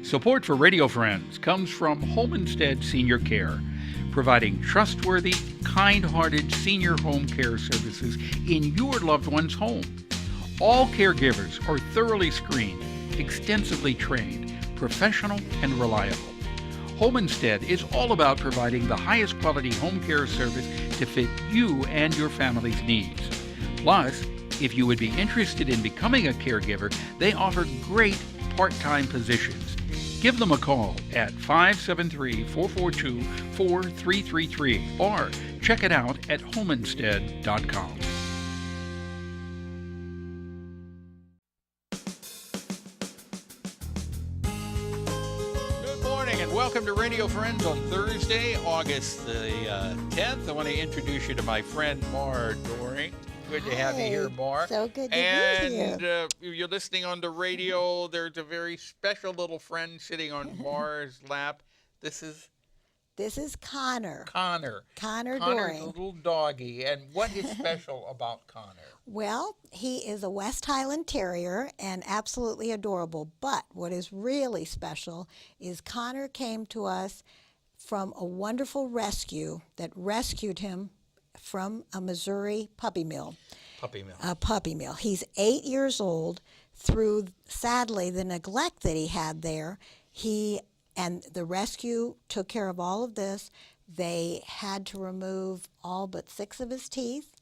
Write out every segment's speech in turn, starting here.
Support for Radio Friends comes from Home Instead Senior Care, providing trustworthy, kind-hearted senior home care services in your loved one's home. All caregivers are thoroughly screened, extensively trained, professional, and reliable. Home Instead is all about providing the highest quality home care service to fit you and your family's needs. Plus, if you would be interested in becoming a caregiver, they offer great part-time positions. Give them a call at 573-442-4333 or check it out at homeinstead.com. Good morning and welcome to Radio Friends on Thursday, August the 10th. I want to introduce you to my friend MAR DOERING. Good to have you here, Mar. So good to be here. You're listening on the radio. There's a very special little friend sitting on Mar's lap. This is Connor. Connor's Doering. little doggy. And what is special about Connor? Well, he is a West Highland Terrier and absolutely adorable. But what is really special is Connor came to us from a wonderful rescue that rescued him from a Missouri puppy mill. A puppy mill. He's 8 years old. Through, sadly, the neglect that he had there, and the rescue took care of all of this. They had to remove all but 6 of his teeth.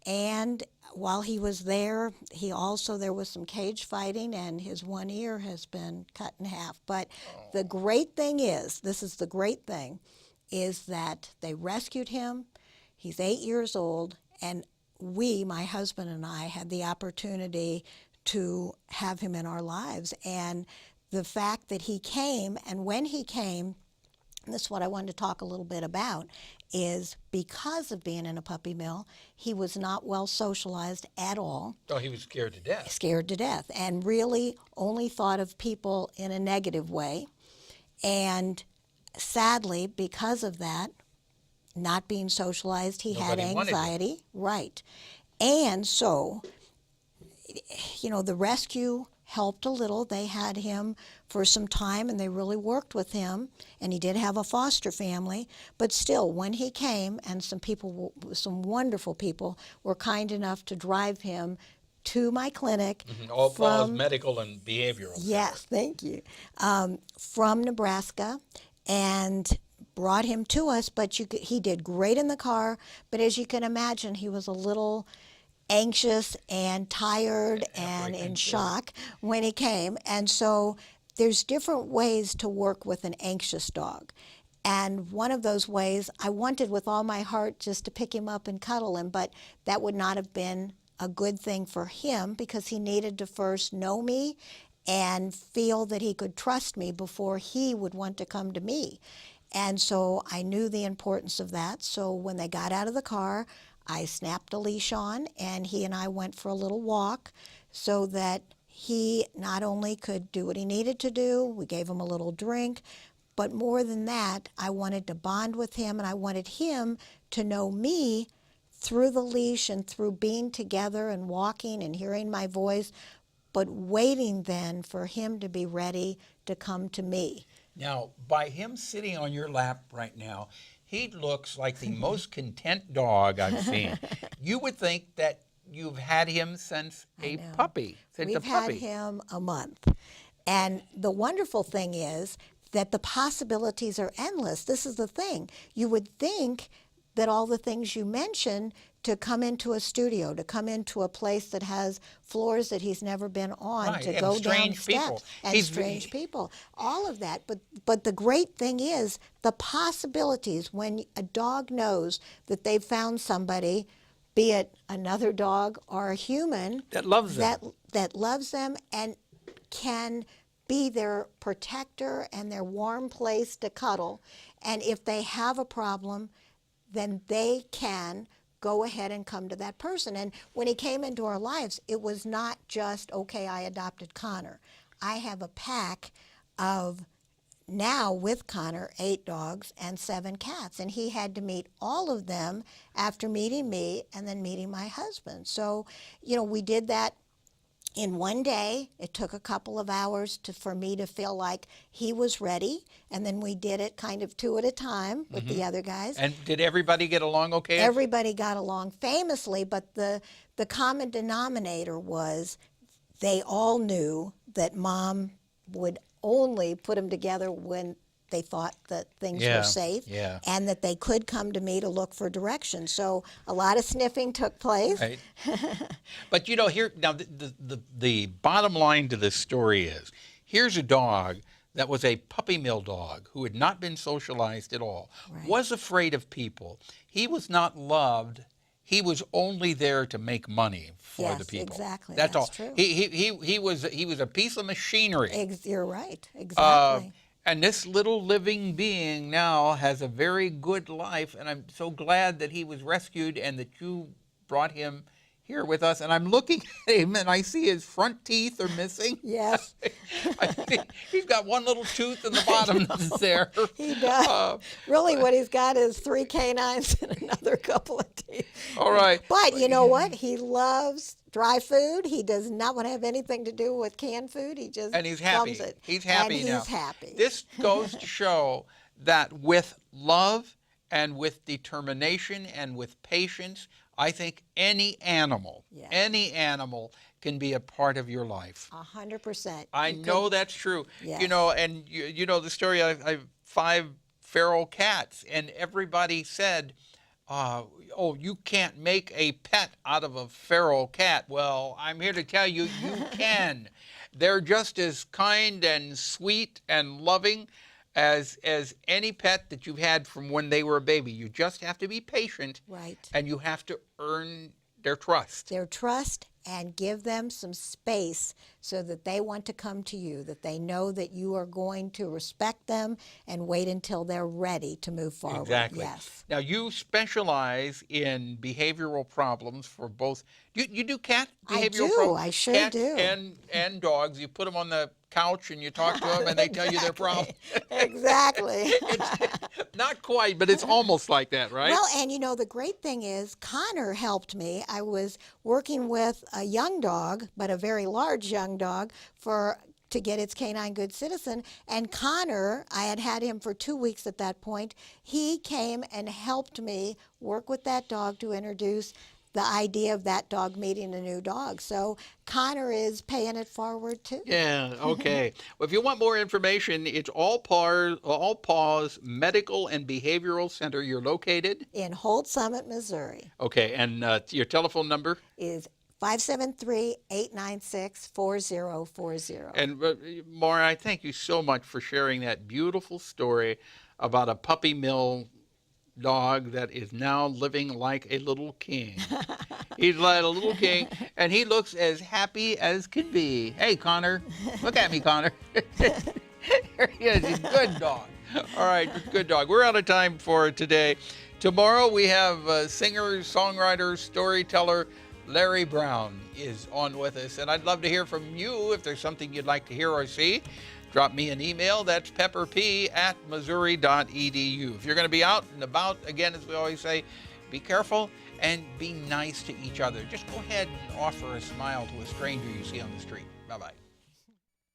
And while he was there, there was some cage fighting, and his one ear has been cut in half. But the great thing is that they rescued him. He's 8 years old, and my husband and I, had the opportunity to have him in our lives. And the fact that he came, and when he came, and this is what I wanted to talk a little bit about, is because of being in a puppy mill, he was not well socialized at all. Oh, he was scared to death. Scared to death, and really only thought of people in a negative way. And sadly, because of that, not being socialized, he had anxiety. Right. And so, the rescue helped a little. They had him for some time, and they really worked with him. And he did have a foster family. But still, when he came, and some wonderful people, were kind enough to drive him to my clinic. Paws Medical and Behavioral Center. Yes, thank you. From Nebraska, and brought him to us, but he did great in the car. But as you can imagine, he was a little anxious and tired and in shock when he came. And so there's different ways to work with an anxious dog. And one of those ways, I wanted with all my heart just to pick him up and cuddle him, but that would not have been a good thing for him because he needed to first know me and feel that he could trust me before he would want to come to me. And so I knew the importance of that. So when they got out of the car, I snapped a leash on, and he and I went for a little walk so that he not only could do what he needed to do, we gave him a little drink, but more than that, I wanted to bond with him, and I wanted him to know me through the leash and through being together and walking and hearing my voice, but waiting then for him to be ready to come to me. Now, by him sitting on your lap right now, he looks like the most content dog I've seen. You would think that you've had him since a puppy. We've had him a month. And the wonderful thing is that the possibilities are endless. This is the thing. You would think that all the things you mentioned, to come into a studio, to come into a place that has floors that he's never been on, right, to go down people. steps, and strange people, all of that. But the great thing is the possibilities when a dog knows that they've found somebody, be it another dog or a human, that loves them, that loves them and can be their protector and their warm place to cuddle. And if they have a problem, then they can go ahead and come to that person. And when he came into our lives, it was not just, okay, I adopted Connor. I have a pack of, now with Connor, 8 dogs and 7 cats. And he had to meet all of them after meeting me and then meeting my husband. So, we did that in one day. It took a couple of hours for me to feel like he was ready, and then we did it kind of two at a time with the other guys. And did everybody get along okay? Everybody got along famously, but the common denominator was they all knew that Mom would only put them together when they thought that things were safe, and that they could come to me to look for direction. So a lot of sniffing took place. Right. But you know, here now the bottom line to this story is, here's a dog that was a puppy mill dog who had not been socialized at all, was afraid of people. He was not loved. He was only there to make money for the people. Exactly. That's all. True. He was a piece of machinery. You're right. Exactly. And this little living being now has a very good life, and I'm so glad that he was rescued and that you brought him here with us. And I'm looking at him, and I see his front teeth are missing. Yes. I think he's got one little tooth in the bottom that's there. He does. Really, what he's got is 3 canines and another couple of teeth. All right. But you know what? He loves dry food. He does not want to have anything to do with canned food. He just and he's happy. loves it. He's happy and now. He's happy. This goes to show that with love and with determination and with patience, I think any animal can be a part of your life. 100%. I know that's true. Yes. You know, and you know the story. I have 5 feral cats, and everybody said, "Oh, you can't make a pet out of a feral cat." Well, I'm here to tell you, you can. They're just as kind and sweet and loving as any pet that you've had from when they were a baby. You just have to be patient, and you have to earn their trust. Their trust, and give them some space so that they want to come to you, that they know that you are going to respect them and wait until they're ready to move forward. Exactly. Yes. Now, you specialize in behavioral problems for both. You do cat behavioral problems? I sure Cats do. And dogs. You put them on the couch and you talk to them and they tell you their problem. Exactly. It's not quite, but it's almost like that, right? Well, and you know, the great thing is Connor helped me. I was working with a young dog, but a very large young dog, to get its canine good citizen. And Connor, I had him for 2 weeks at that point. He came and helped me work with that dog to introduce the idea of that dog meeting a new dog. So Connor is paying it forward too. Yeah, okay. Well, if you want more information, it's All Paws Medical and Behavioral Center. You're located? In Holt Summit, Missouri. Okay, and your telephone number? Is 573-896-4040. And Maura, I thank you so much for sharing that beautiful story about a puppy mill dog that is now living like a little king. He's like a little king, and he looks as happy as can be. Hey, Connor. Look at me, Connor. Here he is. He's a good dog. All right, good dog. We're out of time for today. Tomorrow we have singer, songwriter, storyteller Larry Brown is on with us, and I'd love to hear from you if there's something you'd like to hear or see. Drop me an email. That's pepperp@missouri.edu. If you're going to be out and about, again, as we always say, be careful and be nice to each other. Just go ahead and offer a smile to a stranger you see on the street. Bye-bye.